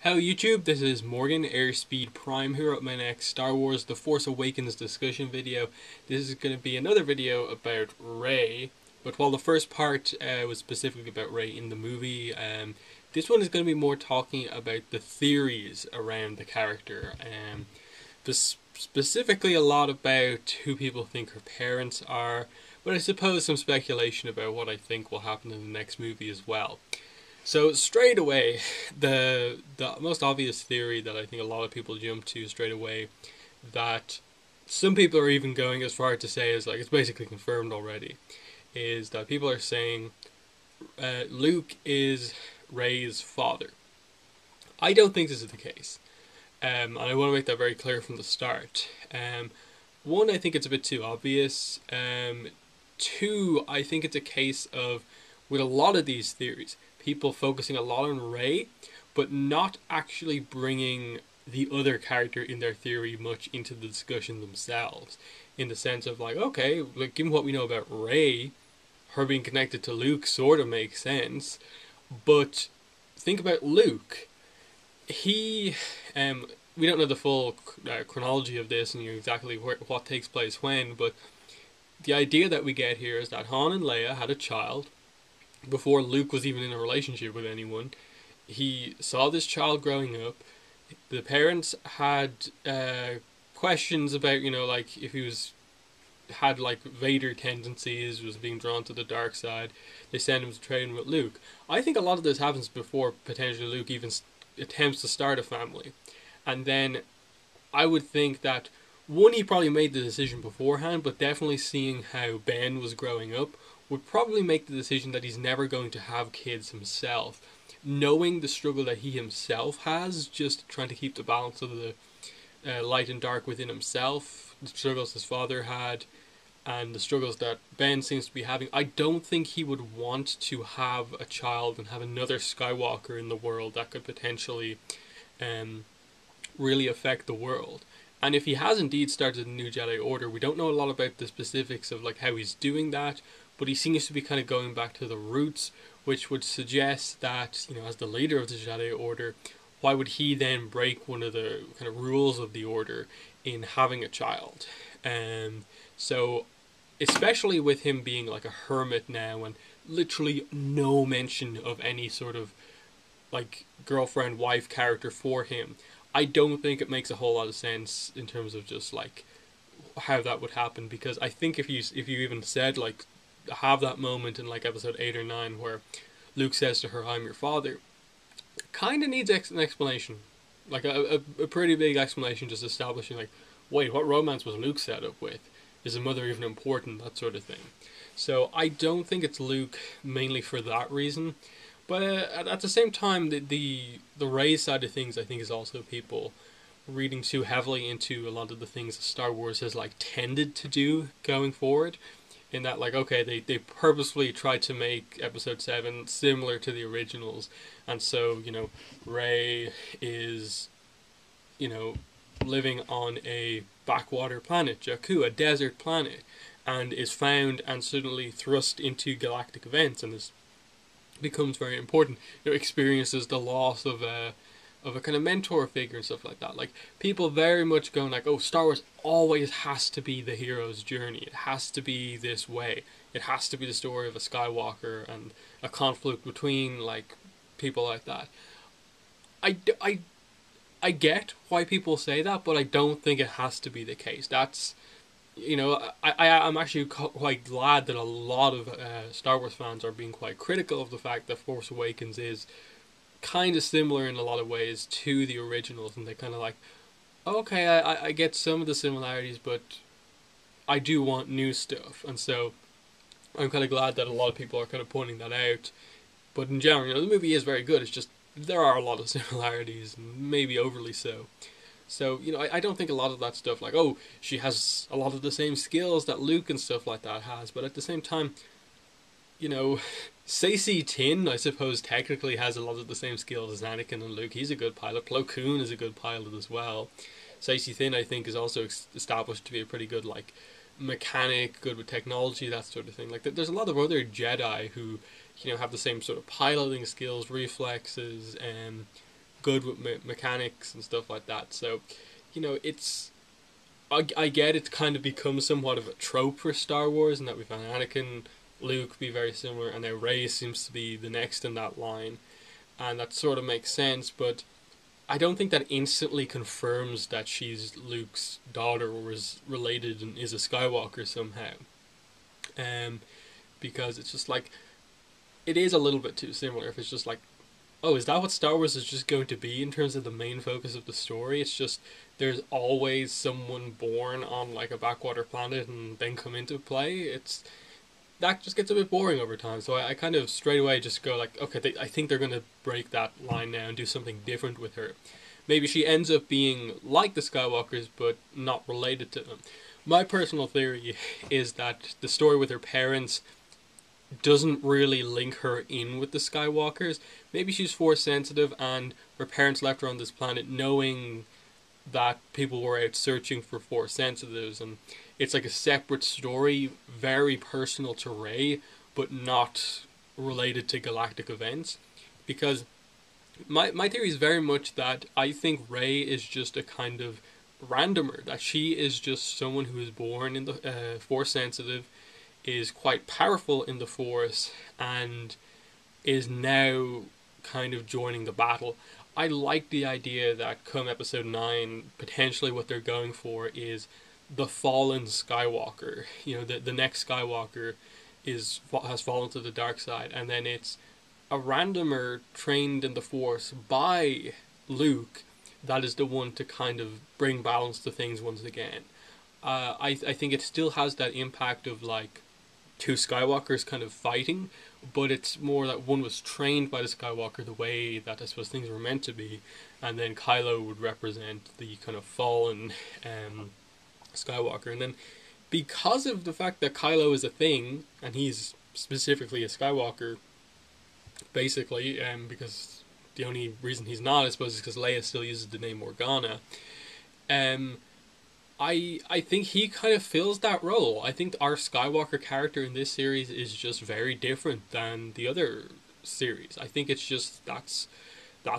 Hello YouTube, this is Morgan, Airspeed Prime, here at my next Star Wars The Force Awakens discussion video. This is going to be another video about Rey, but while the first part was specifically about Rey in the movie, this one is going to be more talking about the theories around the character. Specifically a lot about who people think her parents are, but I suppose some speculation about what I think will happen in the next movie as well. So straight away, the most obvious theory that I think a lot of people jump to straight away, that some people are even going as far to say is like it's basically confirmed already, is that people are saying Luke is Rey's father. I don't think this is the case, and I want to make that very clear from the start. One, I think it's a bit too obvious. Two, I think it's a case of, with a lot of these theories, people focusing a lot on Rey, but not actually bringing the other character in their theory much into the discussion themselves. In the sense of like, okay, like given what we know about Rey, her being connected to Luke sort of makes sense, but think about Luke. We don't know the full chronology of this and exactly what takes place when, but the idea that we get here is that Han and Leia had a child before Luke was even in a relationship with anyone. He saw this child growing up. The parents had questions about, like if he had like Vader tendencies, was being drawn to the dark side. They sent him to train with Luke. I think a lot of this happens before potentially Luke even attempts to start a family. And then I would think that, one, he probably made the decision beforehand, but definitely seeing how Ben was growing up, would probably make the decision that he's never going to have kids himself. Knowing the struggle that he himself has, just trying to keep the balance of the light and dark within himself, the struggles his father had, and the struggles that Ben seems to be having, I don't think he would want to have a child and have another Skywalker in the world that could potentially really affect the world. And if he has indeed started a new Jedi Order, we don't know a lot about the specifics of like how he's doing that, but he seems to be kind of going back to the roots, which would suggest that, as the leader of the Jedi Order, why would he then break one of the kind of rules of the Order in having a child? So, especially with him being like a hermit now and literally no mention of any sort of like girlfriend, wife character for him, I don't think it makes a whole lot of sense in terms of just like how that would happen, because I think if you even said like have that moment in like episode 8 or 9 where Luke says to her, "I'm your father," kind of needs an explanation, like a pretty big explanation, just establishing like, wait, what romance was Luke set up with? Is a mother even important? That sort of thing. So I don't think it's Luke mainly for that reason, but at the same time, the Rey side of things I think is also people reading too heavily into a lot of the things that Star Wars has like tended to do going forward. In that, like, okay, they purposefully tried to make Episode 7 similar to the originals, and so, Rey is, living on a backwater planet, Jakku, a desert planet, and is found and suddenly thrust into galactic events, and this becomes very important. Experiences the loss of a kind of mentor figure and stuff like that. Like, people very much going like, oh, Star Wars always has to be the hero's journey. It has to be this way. It has to be the story of a Skywalker and a conflict between, like, people like that. I get why people say that, but I don't think it has to be the case. That's, I'm actually quite glad that a lot of Star Wars fans are being quite critical of the fact that Force Awakens is kind of similar in a lot of ways to the originals, and they kind of like, okay, I get some of the similarities, but I do want new stuff, and so I'm kind of glad that a lot of people are kind of pointing that out. But in general, the movie is very good. It's just there are a lot of similarities, maybe overly so. So, I don't think a lot of that stuff, like, oh, she has a lot of the same skills that Luke and stuff like that has, but at the same time, Saesee Tiin, I suppose, technically has a lot of the same skills as Anakin and Luke. He's a good pilot. Plo Koon is a good pilot as well. Saesee Tiin, I think, is also established to be a pretty good, like, mechanic, good with technology, that sort of thing. Like, there's a lot of other Jedi who, have the same sort of piloting skills, reflexes, and good with mechanics and stuff like that. So, you know, it's I get it's kind of become somewhat of a trope for Star Wars, and that we've had Anakin, Luke be very similar, and now Rey seems to be the next in that line, and that sort of makes sense. But I don't think that instantly confirms that she's Luke's daughter or is related and is a Skywalker somehow. Um, because it's just like it is a little bit too similar. If it's just like, oh, is that what Star Wars is just going to be in terms of the main focus of the story? It's just there's always someone born on like a backwater planet and then come into play. It's that just gets a bit boring over time. So I kind of straight away just go like, okay, I think they're going to break that line now and do something different with her. Maybe she ends up being like the Skywalkers, but not related to them. My personal theory is that the story with her parents doesn't really link her in with the Skywalkers. Maybe she's force sensitive and her parents left her on this planet knowing that people were out searching for force sensitives, and it's like a separate story, very personal to Rey, but not related to galactic events. Because my theory is very much that I think Rey is just a kind of randomer, that she is just someone who is born in the force sensitive, is quite powerful in the Force, and is now kind of joining the battle. I like the idea that come episode 9, potentially what they're going for is the fallen Skywalker. You know, the next Skywalker has fallen to the dark side, and then it's a randomer trained in the Force by Luke that is the one to kind of bring balance to things once again. I think it still has that impact of like two Skywalkers kind of fighting, but it's more that one was trained by the Skywalker the way that I suppose things were meant to be, and then Kylo would represent the kind of fallen Skywalker. And then because of the fact that Kylo is a thing, and he's specifically a Skywalker, basically, because the only reason he's not, I suppose, is because Leia still uses the name Morgana. I think he kind of fills that role. I think our Skywalker character in this series is just very different than the other series. I think it's just that's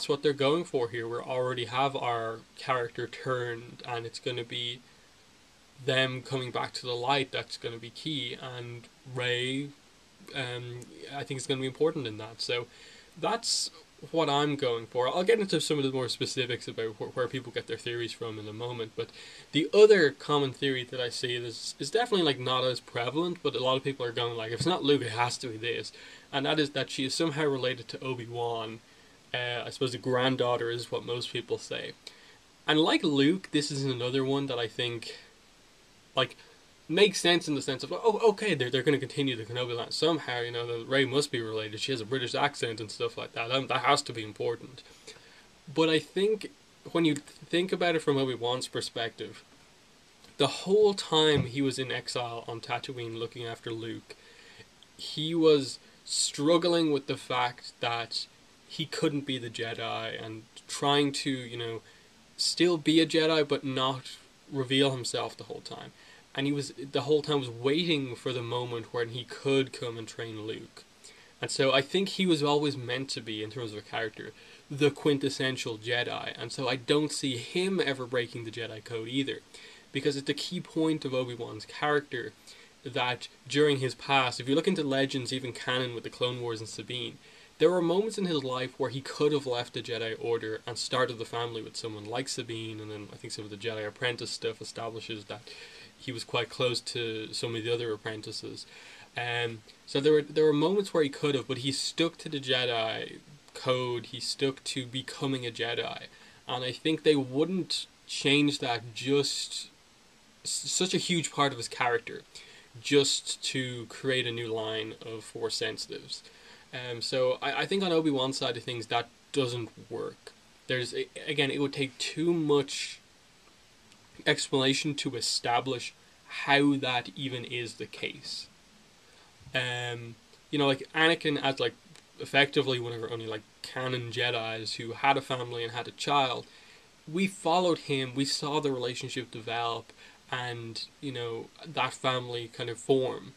what they're going for here. We already have our character turned, and it's going to be them coming back to the light that's going to be key. And Rey, I think is going to be important in that. So that's what I'm going for. I'll get into some of the more specifics about where people get their theories from in a moment, but the other common theory that I see is definitely like not as prevalent, but a lot of people are going like, if it's not Luke, it has to be this, and that is that she is somehow related to Obi-Wan. I suppose the granddaughter is what most people say. And like Luke, this is another one that I think like makes sense in the sense of, oh, okay, they're going to continue the Kenobi line somehow. You know, the Rey must be related. She has a British accent and stuff like that. That has to be important. But I think when you think about it from Obi-Wan's perspective, the whole time he was in exile on Tatooine looking after Luke, he was struggling with the fact that he couldn't be the Jedi and trying to, you know, still be a Jedi but not reveal himself the whole time. And he was the whole time was waiting for the moment when he could come and train Luke. And so I think he was always meant to be, in terms of a character, the quintessential Jedi. And so I don't see him ever breaking the Jedi code either. Because it's the key point of Obi-Wan's character that during his past, if you look into Legends, even canon with the Clone Wars and Sabine, there were moments in his life where he could have left the Jedi Order and started the family with someone like Sabine, and then I think some of the Jedi Apprentice stuff establishes that he was quite close to some of the other apprentices. So there were moments where he could have, but he stuck to the Jedi code, he stuck to becoming a Jedi. And I think they wouldn't change that, just such a huge part of his character, just to create a new line of Force sensitives. So I think on Obi-Wan's side of things, that doesn't work. Again, it would take too much explanation to establish how that even is the case. You know, like Anakin as like effectively one of our only like canon Jedis who had a family and had a child, we followed him, we saw the relationship develop and, you know, that family kind of form.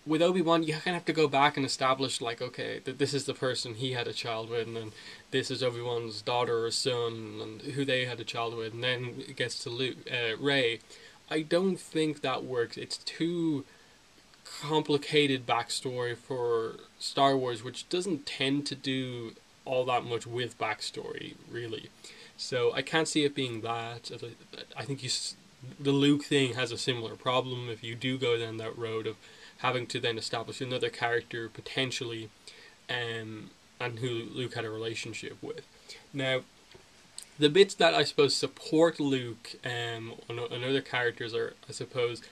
with Obi-Wan, you kind of have to go back and establish, like, okay, that this is the person he had a child with, and then this is Obi-Wan's daughter or son, and who they had a child with, and then it gets to Rey. I don't think that works. It's too complicated backstory for Star Wars, which doesn't tend to do all that much with backstory, really. So I can't see it being that. I think the Luke thing has a similar problem if you do go down that road of having to then establish another character potentially, and who Luke had a relationship with. Now, the bits that I suppose support Luke on other characters are, I suppose,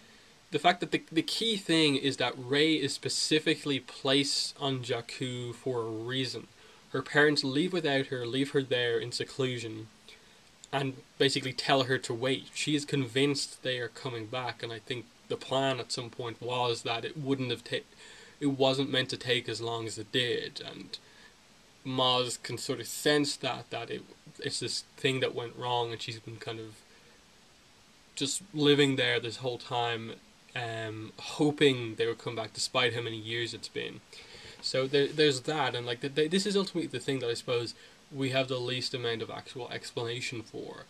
the fact that the key thing is that Rey is specifically placed on Jakku for a reason. Her parents leave without her, leave her there in seclusion, and basically tell her to wait. She is convinced they are coming back, and I think the plan at some point was that it wasn't meant to take as long as it did, and Maz can sort of sense that it's this thing that went wrong, and she's been kind of just living there this whole time, hoping they would come back despite how many years it's been. So there's that, and like this is ultimately the thing that I suppose we have the least amount of actual explanation for,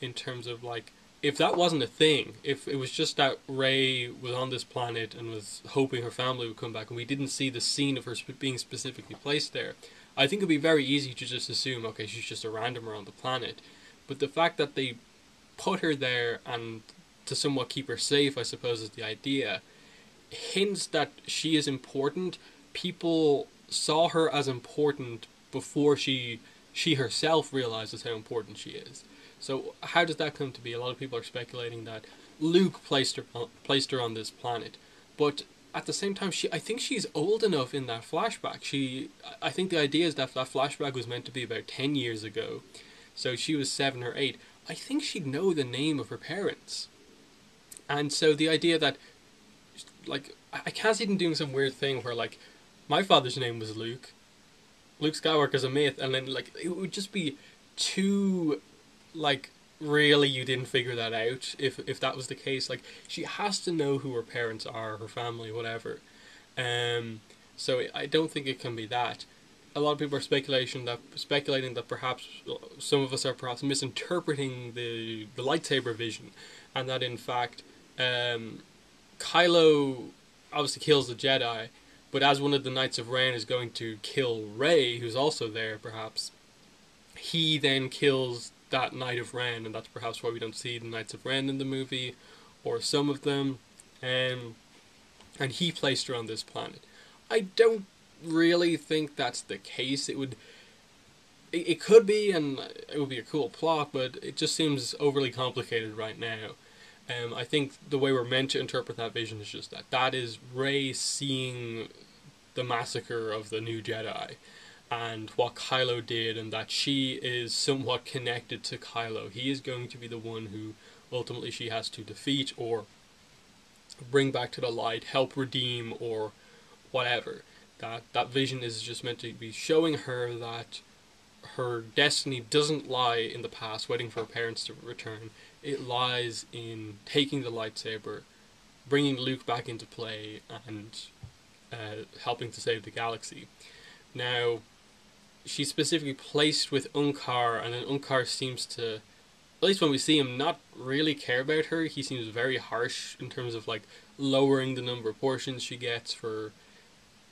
in terms of like, if that wasn't a thing, if it was just that Rey was on this planet and was hoping her family would come back, and we didn't see the scene of her being specifically placed there, I think it'd be very easy to just assume, okay, she's just a randomer on the planet. But the fact that they put her there and to somewhat keep her safe, I suppose, is the idea, hints that she is important. People saw her as important before she herself realizes how important she is. So how does that come to be? A lot of people are speculating that Luke placed her on this planet, but at the same time, I think she's old enough in that flashback. I think the idea is that flashback was meant to be about 10 years ago, so she was 7 or 8. I think she'd know the name of her parents, and so the idea that, like, I can't see them doing some weird thing where, like, my father's name was Luke Skywalker's a myth, and then, like, it would just be too, like, really you didn't figure that out if that was the case. Like, she has to know who her parents are, her family, whatever. So I don't think it can be that. A lot of people are speculating that perhaps some of us are perhaps misinterpreting the lightsaber vision, and that in fact Kylo obviously kills the Jedi, but as one of the Knights of Ren is going to kill Rey, who's also there perhaps, he then kills that Knight of Ren, and that's perhaps why we don't see the Knights of Ren in the movie, or some of them, and he placed her on this planet. I don't really think that's the case. It could be, and it would be a cool plot, but it just seems overly complicated right now. I think the way we're meant to interpret that vision is just that is Rey seeing the massacre of the new Jedi, and what Kylo did, and that she is somewhat connected to Kylo. He is going to be the one who ultimately she has to defeat or bring back to the light, help redeem, or whatever. That vision is just meant to be showing her that her destiny doesn't lie in the past, waiting for her parents to return. It lies in taking the lightsaber, bringing Luke back into play, and helping to save the galaxy. Now, she's specifically placed with Unkar, and then Unkar seems to, at least when we see him, not really care about her. He seems very harsh in terms of, like, lowering the number of portions she gets for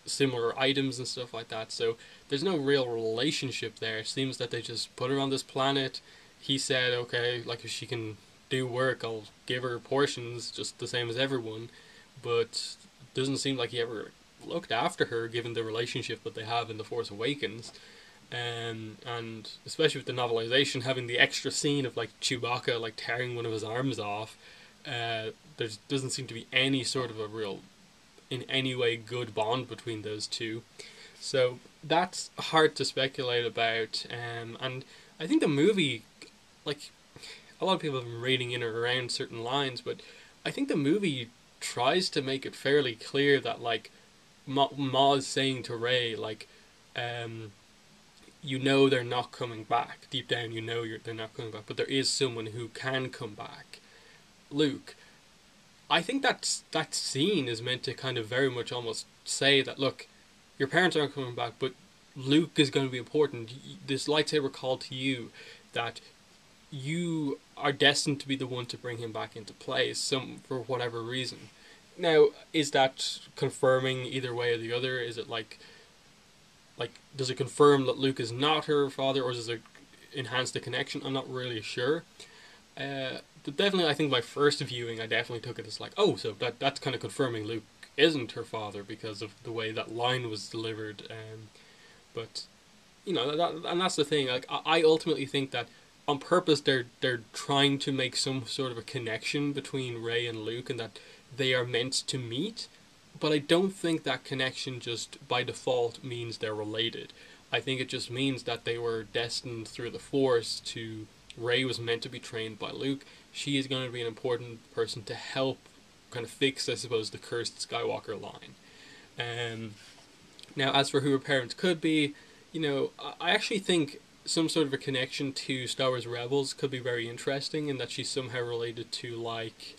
similar items and stuff like that. So there's no real relationship there. It seems that they just put her on this planet. He said, okay, like, if she can do work, I'll give her portions just the same as everyone. But it doesn't seem like he ever looked after her, given the relationship that they have in The Force Awakens. And especially with the novelization, having the extra scene of, like, Chewbacca, like, tearing one of his arms off, there doesn't seem to be any sort of a real, in any way, good bond between those two. So that's hard to speculate about. And I think the movie, like, a lot of people have been reading in or around certain lines, but I think the movie tries to make it fairly clear that, like, Maz saying to Rey, like, you know they're not coming back. Deep down, you know they're not coming back, but there is someone who can come back. Luke. I think that scene is meant to kind of very much almost say that, look, your parents aren't coming back, but Luke is going to be important. This lightsaber called to you, that you are destined to be the one to bring him back into play, for whatever reason. Now, is that confirming either way or the other? Is it like does it confirm that Luke is not her father, or does it enhance the connection? I'm not really sure. But definitely, I think my first viewing, I definitely took it as like, oh, so that's kind of confirming Luke isn't her father because of the way that line was delivered. But and that's the thing. Like, I ultimately think that on purpose they're trying to make some sort of a connection between Rey and Luke, and that they are meant to meet. But I don't think that connection just by default means they're related. I think it just means that they were destined through the Force to. Rey was meant to be trained by Luke. She is going to be an important person to help kind of fix, I suppose, the cursed Skywalker line. Now, as for who her parents could be, I actually think some sort of a connection to Star Wars Rebels could be very interesting, in that she's somehow related to, like,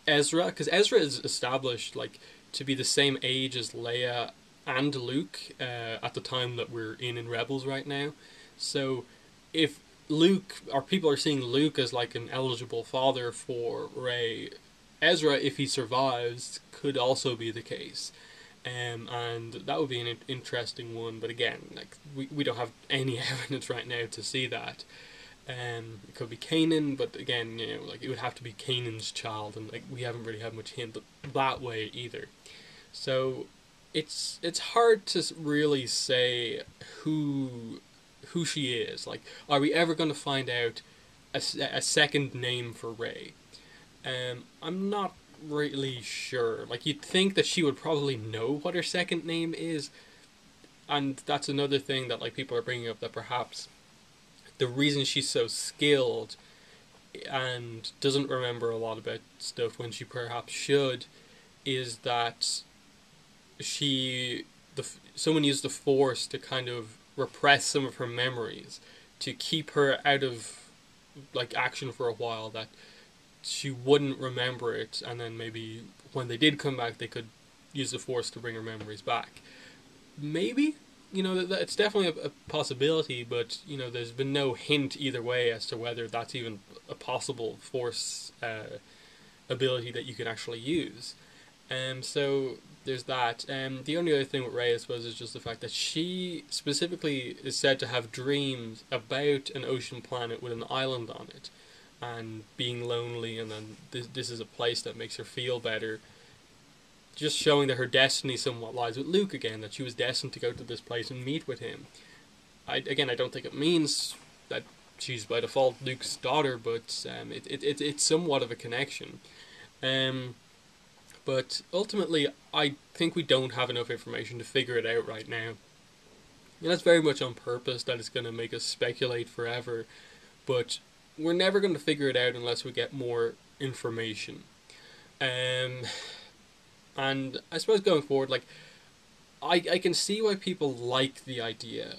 Ezra, because Ezra is established, like, to be the same age as Leia and Luke at the time that we're in Rebels right now. So, if Luke, or people are seeing Luke as like an eligible father for Rey, Ezra, if he survives, could also be the case. And that would be an interesting one, but again, like we don't have any evidence right now to see that. It could be Kanan, but again, like it would have to be Kanan's child, and like we haven't really had much hint that way either. So it's hard to really say who she is. Like, are we ever going to find out a second name for Rey? I'm not really sure. Like, you'd think that she would probably know what her second name is, and that's another thing that like people are bringing up, that perhaps the reason she's so skilled and doesn't remember a lot about stuff when she perhaps should is that someone used the Force to kind of repress some of her memories, to keep her out of like action for a while, that she wouldn't remember it, and then maybe when they did come back they could use the Force to bring her memories back. Maybe, it's definitely a possibility, but there's been no hint either way as to whether that's even a possible Force ability that you can actually use. So there's that. The only other thing with Rey, I suppose, is just the fact that she specifically is said to have dreams about an ocean planet with an island on it, and being lonely, and then this is a place that makes her feel better. Just showing that her destiny somewhat lies with Luke again, that she was destined to go to this place and meet with him. I don't think it means that she's by default Luke's daughter, but it's somewhat of a connection. But ultimately, I think we don't have enough information to figure it out right now. And that's very much on purpose, that it's going to make us speculate forever. But we're never going to figure it out unless we get more information. And I suppose going forward, like, I can see why people like the idea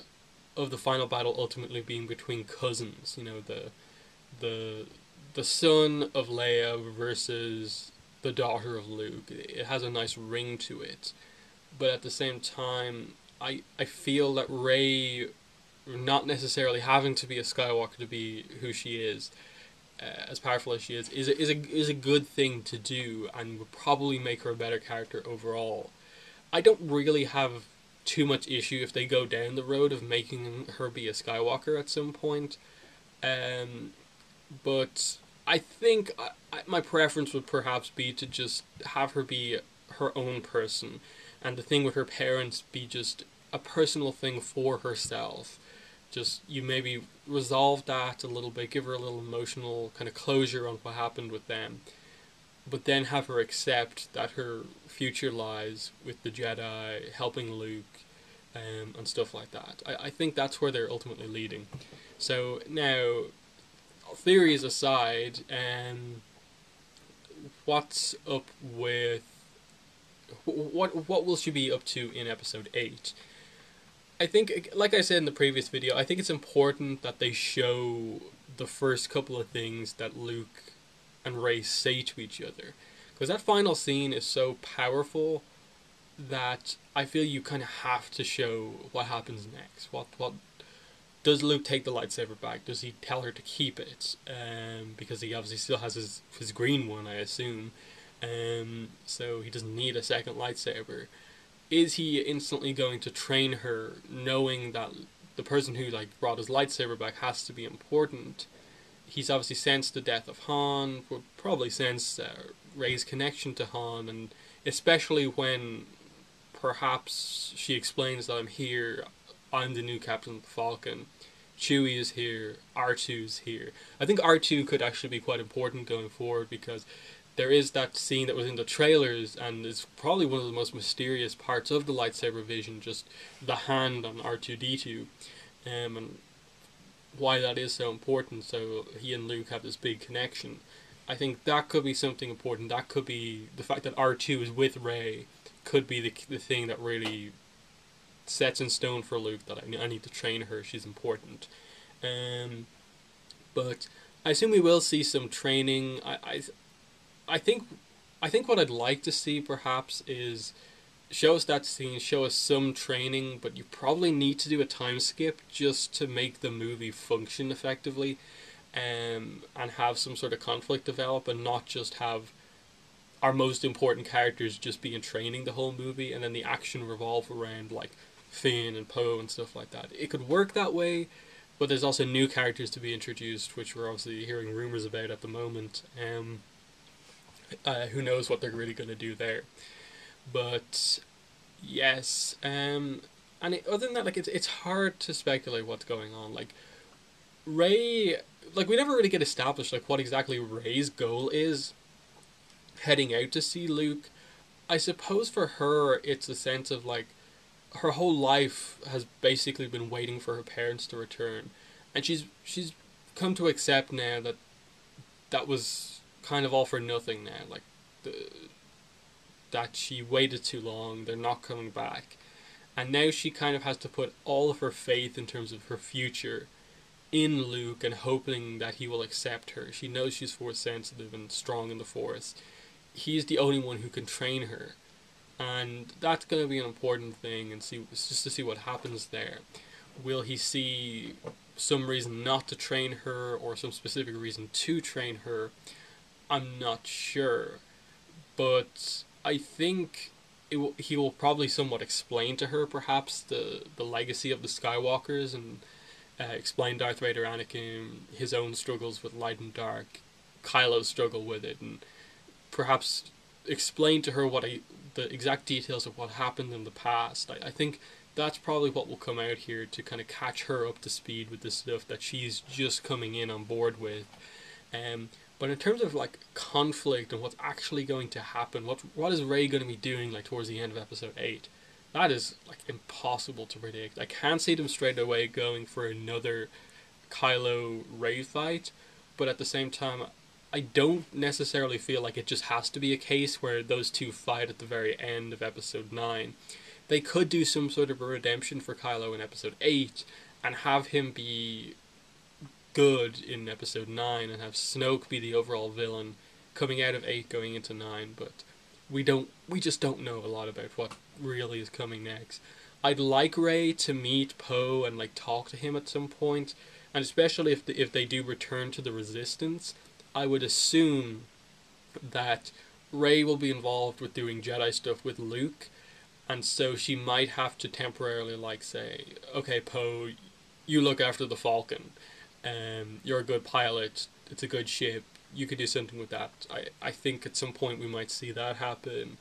of the final battle ultimately being between cousins. The son of Leia versus the daughter of Luke. It has a nice ring to it, but at the same time, I feel that Rey, not necessarily having to be a Skywalker to be who she is, as powerful as she is a good thing to do, and would probably make her a better character overall. I don't really have too much issue if they go down the road of making her be a Skywalker at some point, but I think my preference would perhaps be to just have her be her own person, and the thing with her parents be just a personal thing for herself. Just, you maybe resolve that a little bit, give her a little emotional kind of closure on what happened with them, but then have her accept that her future lies with the Jedi, helping Luke, and stuff like that. I think that's where they're ultimately leading. So now, theories aside, what's up with what will she be up to in episode 8? I think, like I said in the previous video, I think it's important that they show the first couple of things that Luke and Rey say to each other. because that final scene is so powerful that I feel you kind of have to show what happens next. What does Luke take the lightsaber back? Does he tell her to keep it? Because he obviously still has his green one, I assume. So he doesn't need a second lightsaber. Is he instantly going to train her, knowing that the person who like brought his lightsaber back has to be important? He's obviously sensed the death of Han. Would probably sense Rey's connection to Han, and especially when perhaps she explains that I'm here, I'm the new Captain of the Falcon. Chewie is here, R2's here. I think R2 could actually be quite important going forward because there is that scene that was in the trailers and is probably one of the most mysterious parts of the lightsaber vision, just the hand on R2D2, and why that is so important. So he and Luke have this big connection. I think that could be something important. That could be the fact that R2 is with Rey could be the thing that really sets in stone for Luke that I need to train her. She's important. But I assume we will see some training. I think what I'd like to see perhaps is show us that scene, show us some training, but you probably need to do a time skip just to make the movie function effectively, and have some sort of conflict develop, and not just have our most important characters just be in training the whole movie, and then the action revolve around like Finn and Poe and stuff like that. It could work that way, but there's also new characters to be introduced, which we're obviously hearing rumors about at the moment. Who knows what they're really going to do there? But yes, other than that, like it's hard to speculate what's going on. Like Rey, like we never really get established like what exactly Rey's goal is heading out to see Luke. I suppose for her, it's a sense of like her whole life has basically been waiting for her parents to return, and she's come to accept now that that was kind of all for nothing now. Like that she waited too long. They're not coming back, and now she kind of has to put all of her faith in terms of her future in Luke and hoping that he will accept her. She knows she's force sensitive and strong in the Force. He's the only one who can train her, and that's going to be an important thing. And see, just to see what happens there. Will he see some reason not to train her, or some specific reason to train her? I'm not sure, but I think he will probably somewhat explain to her, perhaps, the legacy of the Skywalkers, and explain Darth Vader, Anakin, his own struggles with light and dark, Kylo's struggle with it, and perhaps explain to her the exact details of what happened in the past. I think that's probably what will come out here to kind of catch her up to speed with the stuff that she's just coming in on board with. But in terms of like conflict and what's actually going to happen, what is Rey going to be doing like towards the end of Episode 8? That is like impossible to predict. I can't see them straight away going for another Kylo Rey fight, but at the same time, I don't necessarily feel like it just has to be a case where those two fight at the very end of Episode 9. They could do some sort of a redemption for Kylo in Episode 8 and have him be good in Episode 9 and have Snoke be the overall villain coming out of 8 going into 9, but we just don't know a lot about what really is coming next. I'd like Rey to meet Poe and like talk to him at some point, and especially if they do return to the Resistance, I would assume that Rey will be involved with doing Jedi stuff with Luke, and so she might have to temporarily like say, okay, Poe, you look after the Falcon. You're a good pilot. It's a good ship. You could do something with that. I think at some point we might see that happen,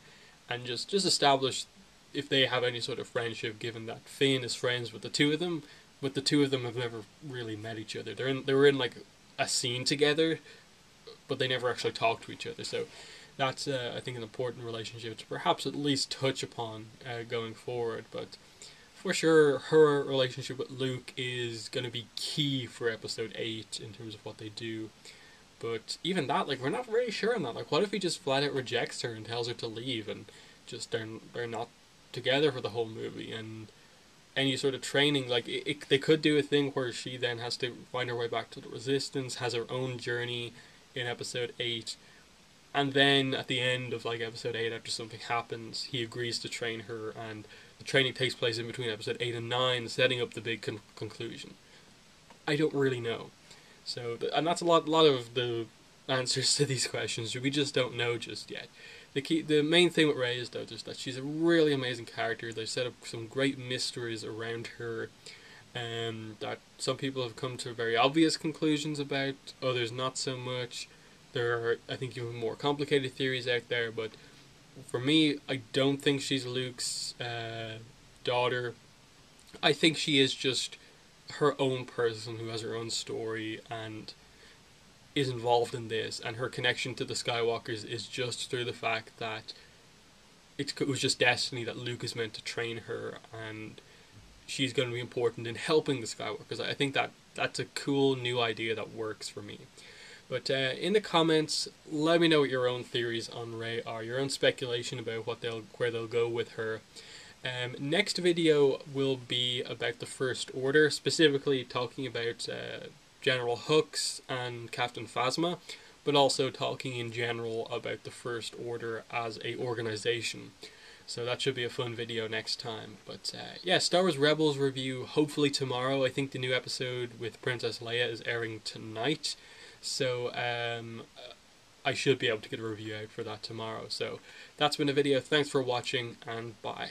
and just establish if they have any sort of friendship. Given that Finn is friends with the two of them, but the two of them have never really met each other. They were in like a scene together, but they never actually talked to each other. So that's I think an important relationship to perhaps at least touch upon going forward. But for sure, her relationship with Luke is going to be key for Episode 8 in terms of what they do. But even that, like, we're not very sure on that. Like, what if he just flat out rejects her and tells her to leave, and just they're not together for the whole movie? And any sort of training, like, they could do a thing where she then has to find her way back to the Resistance, has her own journey in Episode 8. And then at the end of like episode 8, after something happens, he agrees to train her, and the training takes place in between episode 8 and 9, setting up the big conclusion. I don't really know. So, and that's a lot of the answers to these questions. We just don't know just yet. The main thing with Rey is though just that she's a really amazing character. They set up some great mysteries around her, that some people have come to very obvious conclusions about. Others not so much. There are, I think, even more complicated theories out there. But for me, I don't think she's Luke's daughter. I think she is just her own person who has her own story and is involved in this, and her connection to the Skywalkers is just through the fact that it was just destiny that Luke is meant to train her, and she's going to be important in helping the Skywalkers. I think that's a cool new idea that works for me. But in the comments, let me know what your own theories on Rey are, your own speculation about where they'll go with her. Next video will be about the First Order, specifically talking about General Hux and Captain Phasma, but also talking in general about the First Order as a organization. So that should be a fun video next time. But yeah, Star Wars Rebels review hopefully tomorrow. I think the new episode with Princess Leia is airing tonight. So I should be able to get a review out for that tomorrow. So that's been the video. Thanks for watching, and bye.